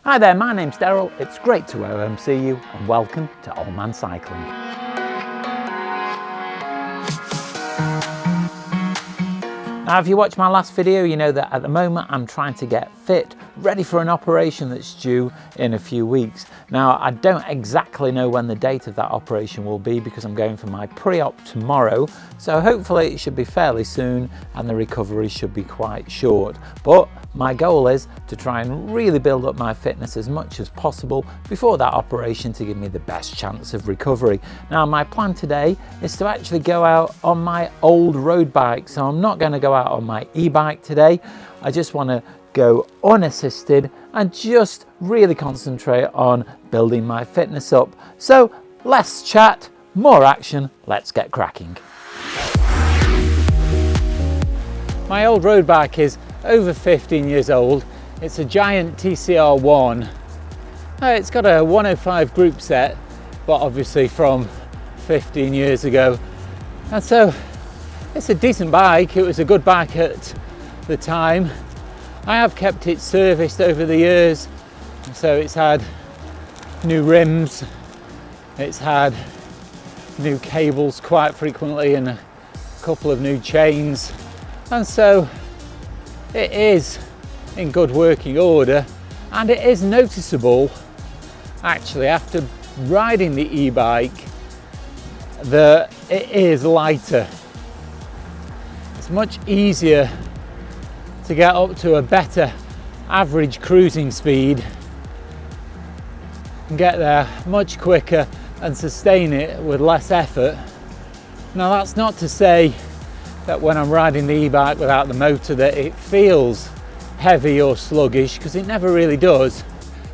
Hi there, my name's Daryl. It's great to OMC you and welcome to Old Man Cycling. Now, if you watched my last video, you know that at the moment I'm trying to get fit, ready for an operation that's due in a few weeks. Now, I don't exactly know when the date of that operation will be because I'm going for my pre-op tomorrow. So hopefully it should be fairly soon and the recovery should be quite short. But my goal is to try and really build up my fitness as much as possible before that operation to give me the best chance of recovery. Now, my plan today is to actually go out on my old road bike. So I'm not going to go out on my e-bike today. I just want to go unassisted and just really concentrate on building my fitness up. So less chat, more action, let's get cracking. My old road bike is over 15 years old. It's a Giant TCR1. It's got a 105 group set, but obviously from 15 years ago. And so it's a decent bike. It was a good bike at the time. I have kept it serviced over the years. So it's had new rims, it's had new cables quite frequently and a couple of new chains. And so it is in good working order, and it is noticeable actually after riding the e-bike that it is lighter. It's much easier to get up to a better average cruising speed and get there much quicker and sustain it with less effort. Now, that's not to say that when I'm riding the e-bike without the motor that it feels heavy or sluggish, because it never really does,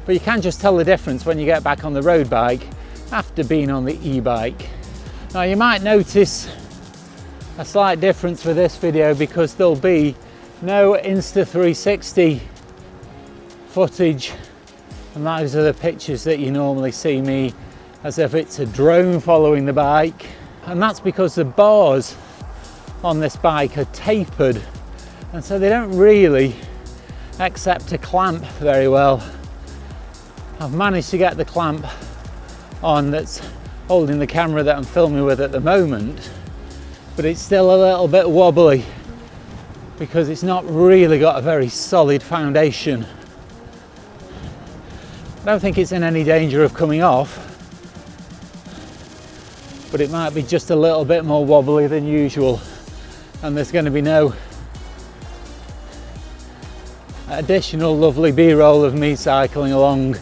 but you can just tell the difference when you get back on the road bike after being on the e-bike. Now, you might notice a slight difference for this video because there'll be no Insta 360 footage, and those are the pictures that you normally see me as if it's a drone following the bike. And that's because the bars on this bike are tapered, and so they don't really accept a clamp very well. I've managed to get the clamp on that's holding the camera that I'm filming with at the moment, but it's still a little bit wobbly because it's not really got a very solid foundation. I don't think it's in any danger of coming off, but it might be just a little bit more wobbly than usual, and there's going to be no additional lovely b-roll of me cycling along.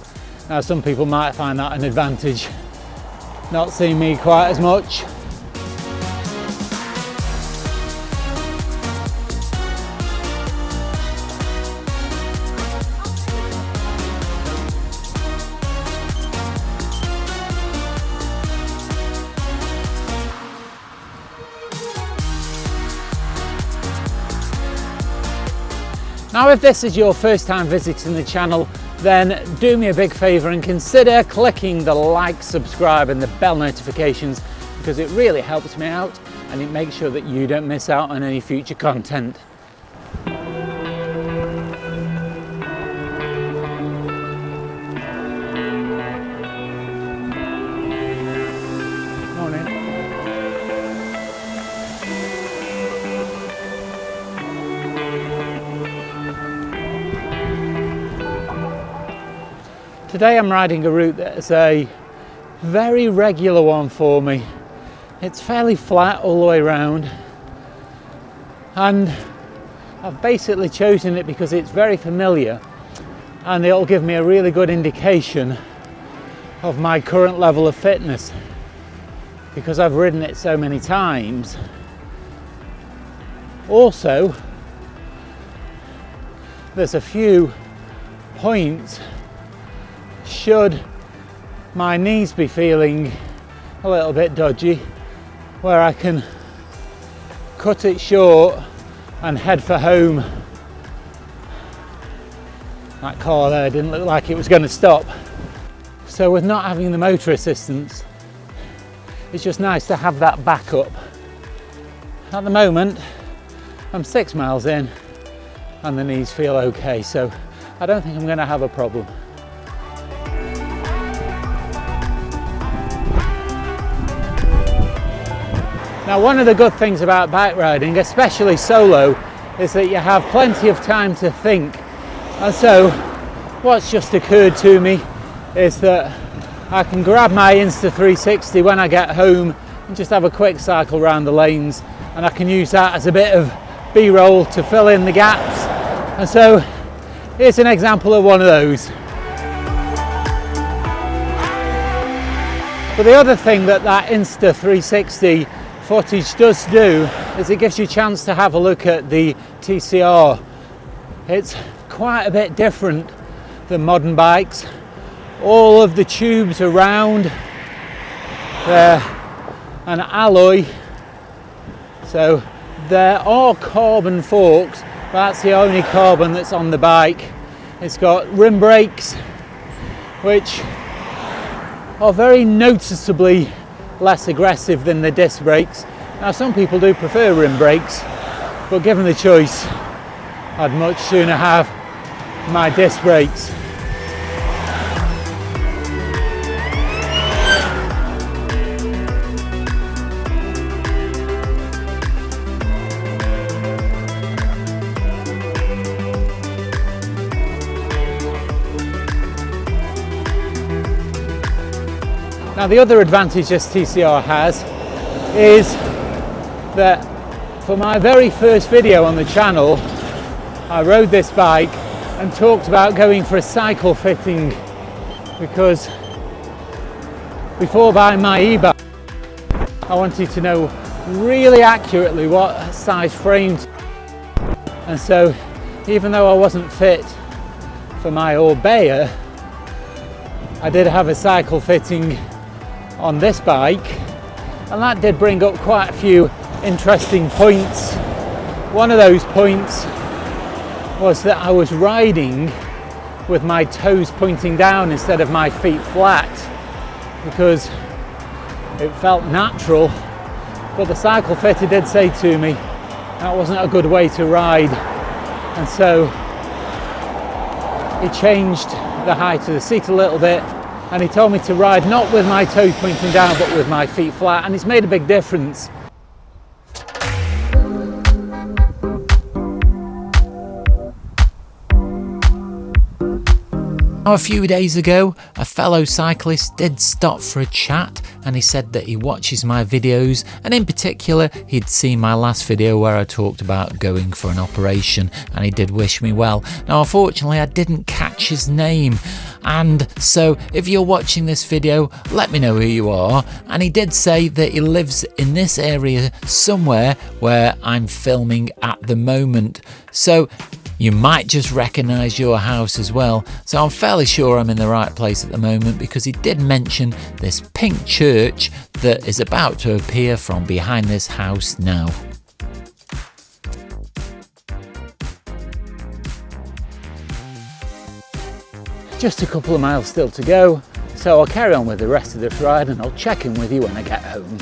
Now, some people might find that an advantage, not seeing me quite as much. Now, if this is your first time visiting the channel, then do me a big favour and consider clicking the like, subscribe and the bell notifications, because it really helps me out and it makes sure that you don't miss out on any future content. Today I'm riding a route that's a very regular one for me. It's fairly flat all the way around, and I've basically chosen it because it's very familiar and it'll give me a really good indication of my current level of fitness because I've ridden it so many times. Also, there's a few points should my knees be feeling a little bit dodgy where I can cut it short and head for home. That car there didn't look like it was going to stop. So with not having the motor assistance, it's just nice to have that backup. At the moment, I'm 6 miles in and the knees feel okay, so I don't think I'm going to have a problem. Now, one of the good things about bike riding, especially solo, is that you have plenty of time to think. And so what's just occurred to me is that I can grab my Insta 360 when I get home and just have a quick cycle around the lanes, and I can use that as a bit of B-roll to fill in the gaps. And so here's an example of one of those. But the other thing that Insta 360 footage does do is it gives you a chance to have a look at the TCR. It's quite a bit different than modern bikes. All of the tubes around, they're an alloy, so there are carbon forks, but that's the only carbon that's on the bike. It's got rim brakes, which are very noticeably less aggressive than the disc brakes. Now, some people do prefer rim brakes, but given the choice, I'd much sooner have my disc brakes. Now, the other advantage this TCR has is that for my very first video on the channel, I rode this bike and talked about going for a cycle fitting, because before buying my e-bike, I wanted to know really accurately what size frame. And so even though I wasn't fit for my Orbea, I did have a cycle fitting on this bike, and that did bring up quite a few interesting points. One of those points was that I was riding with my toes pointing down instead of my feet flat, because it felt natural, but the cycle fitter did say to me that wasn't a good way to ride, and so he changed the height of the seat a little bit, and he told me to ride not with my toes pointing down but with my feet flat, and it's made a big difference. Now, a few days ago, a fellow cyclist did stop for a chat, and he said that he watches my videos, and in particular he'd seen my last video where I talked about going for an operation, and he did wish me well. Now, unfortunately I didn't catch his name, and so if you're watching this video, let me know who you are. And he did say that he lives in this area somewhere where I'm filming at the moment, so you might just recognise your house as well. So I'm fairly sure I'm in the right place at the moment, because he did mention this pink church that is about to appear from behind this house now. Just a couple of miles still to go, so I'll carry on with the rest of this ride and I'll check in with you when I get home.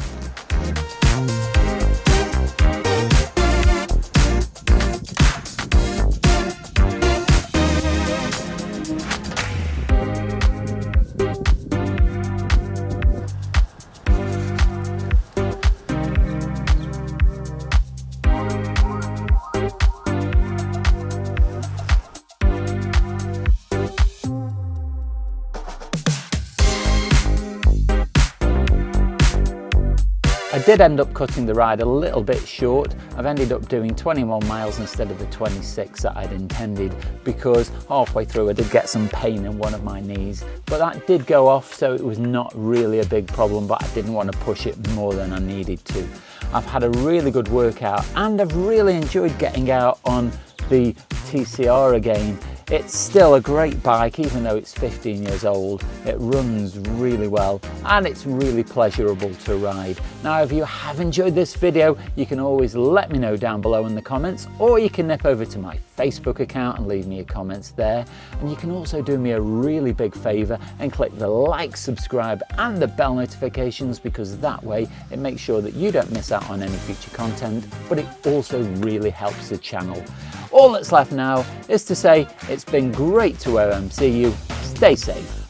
I did end up cutting the ride a little bit short. I've ended up doing 21 miles instead of the 26 that I'd intended, because halfway through I did get some pain in one of my knees, but that did go off, so it was not really a big problem, but I didn't want to push it more than I needed to. I've had a really good workout, and I've really enjoyed getting out on the TCR again. It's still a great bike, even though it's 15 years old. It runs really well, and it's really pleasurable to ride. Now, if you have enjoyed this video, you can always let me know down below in the comments, or you can nip over to my Facebook account and leave me your comments there. And you can also do me a really big favor and click the like, subscribe and the bell notifications, because that way it makes sure that you don't miss out on any future content, but it also really helps the channel. All that's left now is to say it's been great to OMC you, stay safe,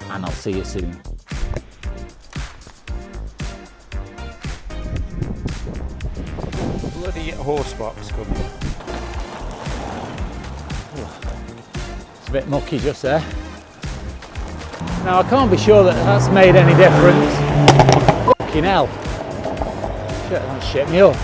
and I'll see you soon. think you get a horse box coming. It's a bit mucky just there. Now I can't be sure that that's made any difference. Fucking hell. Shit, that shit me up.